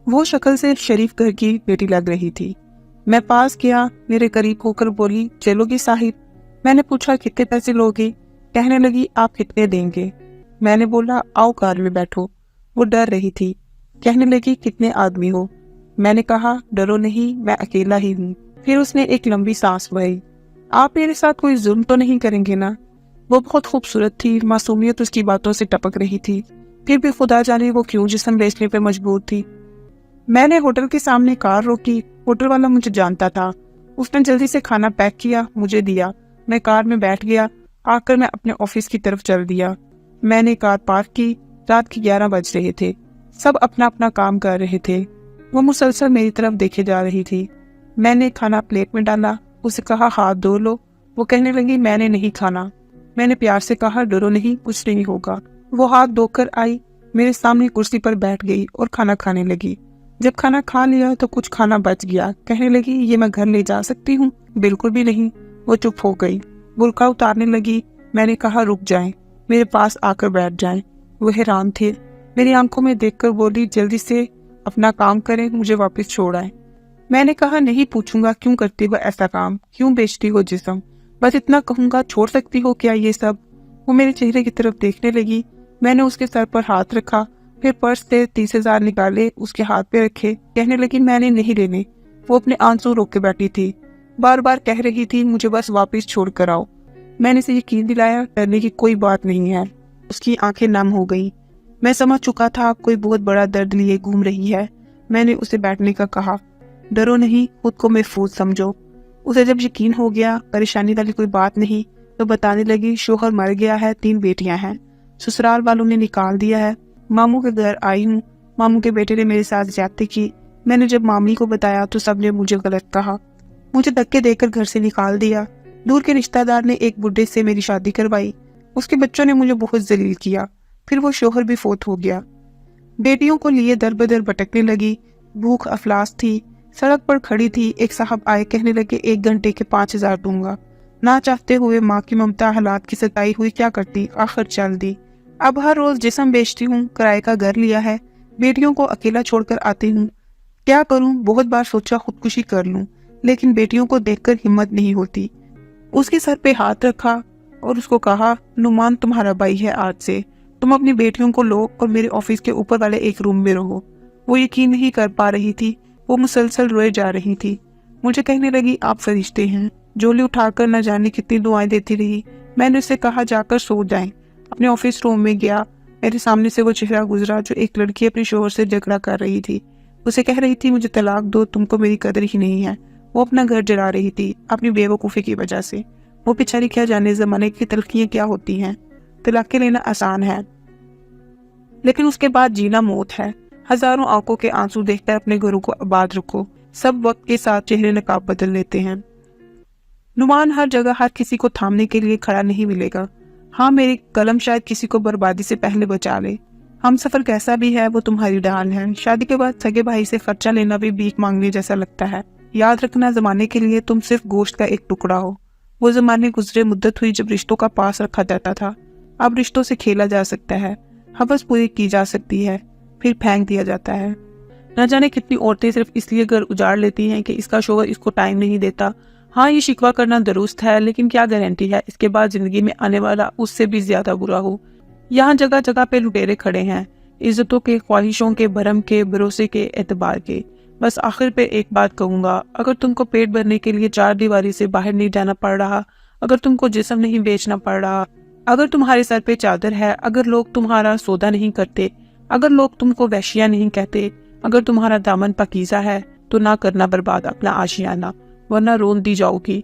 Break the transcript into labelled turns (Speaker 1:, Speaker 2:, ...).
Speaker 1: وہ شکل سے شریف گھر کی بیٹی لگ رہی تھی۔ میں پاس گیا، میرے قریب ہو کر بولی، چلو گی صاحب؟ میں نے پوچھا کتنے پیسے لوگے؟ کہنے لگی آپ کتنے دیں گے؟ میں نے بولا آؤ کار میں بیٹھو۔ وہ ڈر رہی تھی، کہنے لگی کتنے آدمی ہو؟ میں نے کہا ڈرو نہیں، میں اکیلا ہی ہوں۔ پھر اس نے ایک لمبی سانس بھری۔ آپ میرے ساتھ کوئی ظلم تو نہیں کریں گے نا؟ وہ بہت خوبصورت تھی، معصومیت اس کی باتوں سے ٹپک رہی تھی، پھر بھی خدا جانے وہ کیوں جسم بیچنے پہ مجبور تھی۔ میں نے ہوٹل کے سامنے کار روکی۔ ہوٹل والا مجھے جانتا تھا۔ اس نے جلدی سے کھانا پیک کیا، مجھے دیا۔ میں کار میں بیٹھ گیا۔ آ کر میں اپنے آفس کی طرف چل دیا۔ میں نے کار پارک کی۔ رات کے 11 بج رہے تھے۔ سب اپنا اپنا کام کر رہے تھے۔ وہ مسلسل میری طرف دیکھے جا رہی تھی۔ میں نے کھانا پلیٹ میں ڈالا، اسے کہا ہاتھ دھو لو۔ وہ کہنے لگی میں نے نہیں کھانا۔ میں نے پیار سے کہا ڈرو نہیں، کچھ نہیں ہوگا۔ وہ ہاتھ دھو کر آئی، میرے سامنے کرسی پر بیٹھ گئی اور کھانا کھانے لگی۔ جب کھانا کھا لیا تو کچھ کھانا بچ گیا۔ کہنے لگی یہ میں گھر لے جا سکتی ہوں؟ بالکل بھی نہیں۔ وہ چپ ہو گئی، برقع اتارنے لگی۔ میں نے کہا رک جائیں، میرے پاس آ کر بیٹھ جائیں۔ وہ حیران تھے، میری آنکھوں میں دیکھ کر بولی جلدی سے اپنا کام کریں، مجھے واپس چھوڑ آئیں۔ میں نے کہا نہیں پوچھوں گا کیوں کرتی ہو ایسا کام، کیوں بیچتی ہو جسم، بس اتنا کہوں گا چھوڑ سکتی ہو کیا یہ سب؟ وہ میرے چہرے کی طرف دیکھنے لگی۔ میں نے اس کے سر پر ہاتھ رکھا، پھر پرس سے 30,000 نکالے اس کے ہاتھ پہ رکھے۔ کہنے لگی میں نے نہیں لینے۔ وہ اپنے آنسو روک کے بیٹھی تھی، بار بار کہہ رہی تھی مجھے بس واپس چھوڑ کر آؤ۔ میں نے اسے یقین دلایا ڈرنے کی کوئی بات نہیں ہے۔ اس کی آنکھیں نم ہو گئی۔ میں سمجھ چکا تھا کوئی بہت بڑا درد لیے گھوم رہی ہے۔ میں نے اسے بیٹھنے کا کہا۔ ڈرو نہیں، خود کو محفوظ سمجھو۔ اسے جب یقین ہو گیا پریشانی والی کوئی بات نہیں تو بتانے لگی شوہر مر گیا ہے، 3 بیٹیاں ہیں، سسرال والوں نے نکال دیا ہے، ماموں کے گھر آئی ہوں، ماموں کے بیٹے نے میرے ساتھ زیادتی کی۔ میں نے جب مامی کو بتایا تو سب نے مجھے غلط کہا، مجھے دھکے دے کر گھر سے نکال دیا۔ دور کے رشتہ دار نے ایک بڈھے سے میری شادی کروائی، اس کے بچوں نے مجھے بہت ذلیل کیا، پھر وہ شوہر بھی فوت ہو گیا۔ بیٹیوں کو لیے در بدر بھٹکنے لگی، بھوک افلاس تھی، سڑک پر کھڑی تھی۔ ایک صاحب آئے، کہنے لگے 1 گھنٹے کے 5,000 دوں گا۔ نہ چاہتے ہوئے ماں کی ممتا حالات کی ستائی ہوئی کیا کرتی، آخر چل دی۔ اب ہر روز جسم بیچتی ہوں، کرائے کا گھر لیا ہے، بیٹیوں کو اکیلا چھوڑ کر آتی ہوں۔ کیا کروں؟ بہت بار سوچا خودکشی کر لوں، لیکن بیٹیوں کو دیکھ کر ہمت نہیں ہوتی۔ اس کے سر پہ ہاتھ رکھا اور اس کو کہا نعمان تمہارا بھائی ہے، آج سے تم اپنی بیٹیوں کو لو اور میرے آفس کے اوپر والے ایک روم میں رہو۔ وہ یقین نہیں کر پا رہی تھی، وہ مسلسل روئے جا رہی تھی۔ مجھے کہنے لگی آپ فرشتے ہیں۔ جولی اٹھا کر نہ جانے کتنی دعائیں دیتی رہی۔ میں نے اسے کہا جا کر سو جائیں۔ اپنے آفس روم میں گیا، میرے سامنے سے وہ چہرہ گزرا جو ایک لڑکی اپنے شوہر سے جھگڑا کر رہی تھی، اسے کہہ رہی تھی مجھے طلاق دو، تم کو میری قدر ہی نہیں ہے۔ وہ اپنا گھر جلا رہی تھی اپنی بے وقوفی کی وجہ سے۔ وہ بیچاری کیا جانے زمانے کی تلخیاں کیا ہوتی ہیں۔ طلاقیں لینا آسان ہے لیکن اس کے بعد جینا موت ہے۔ ہزاروں آنکھوں کے آنسو دیکھ کر اپنے گھروں کو آباد رکھو، سب وقت کے ساتھ چہرے نقاب بدل لیتے ہیں۔ نعمان ہر جگہ ہر کسی کو تھامنے کے لیے کھڑا نہیں ملے گا۔ ہاں میری قلم شاید کسی کو بربادی سے پہلے بچا لے۔ ہم سفر کیسا بھی ہے وہ تمہاری ڈال ہے۔ شادی کے بعد سگے بھائی سے خرچہ لینا بھی بھیک مانگنے جیسا لگتا ہے۔ یاد رکھنا زمانے کے لیے تم صرف گوشت کا ایک ٹکڑا ہو۔ وہ زمانے گزرے، مدت ہوئی جب رشتوں کا پاس رکھا جاتا تھا، اب رشتوں سے کھیلا جا سکتا ہے، ہوس پوری کی جا سکتی ہے، پھر پھینک دیا جاتا ہے۔ نہ جانے کتنی عورتیں صرف اس لیے گھر اجاڑ لیتی ہیں کہ اس کا شوہر اس کو ٹائم نہیں دیتا۔ ہاں یہ شکوہ کرنا درست ہے، لیکن کیا گارنٹی ہے اس کے بعد زندگی میں آنے والا اس سے بھی زیادہ برا ہو۔ یہاں جگہ جگہ پہ لٹیرے کھڑے ہیں، عزتوں کے، خواہشوں کے، بھرم کے، بھروسے کے، اعتبار کے۔ بس آخر پہ ایک بات کہوں گا، اگر تم کو پیٹ بھرنے کے لیے 4 دیواری سے باہر نہیں جانا پڑ رہا، اگر تم کو جسم نہیں بیچنا پڑ رہا، اگر تمہارے سر پہ چادر ہے، اگر لوگ تمہارا سودا نہیں کرتے، اگر لوگ تم کو وحشیہ نہیں کہتے، اگر تمہارا دامن پاکیزہ ہے، تو نہ کرنا برباد اپنا آشیانہ، ورنہ رون دی جاؤ گی۔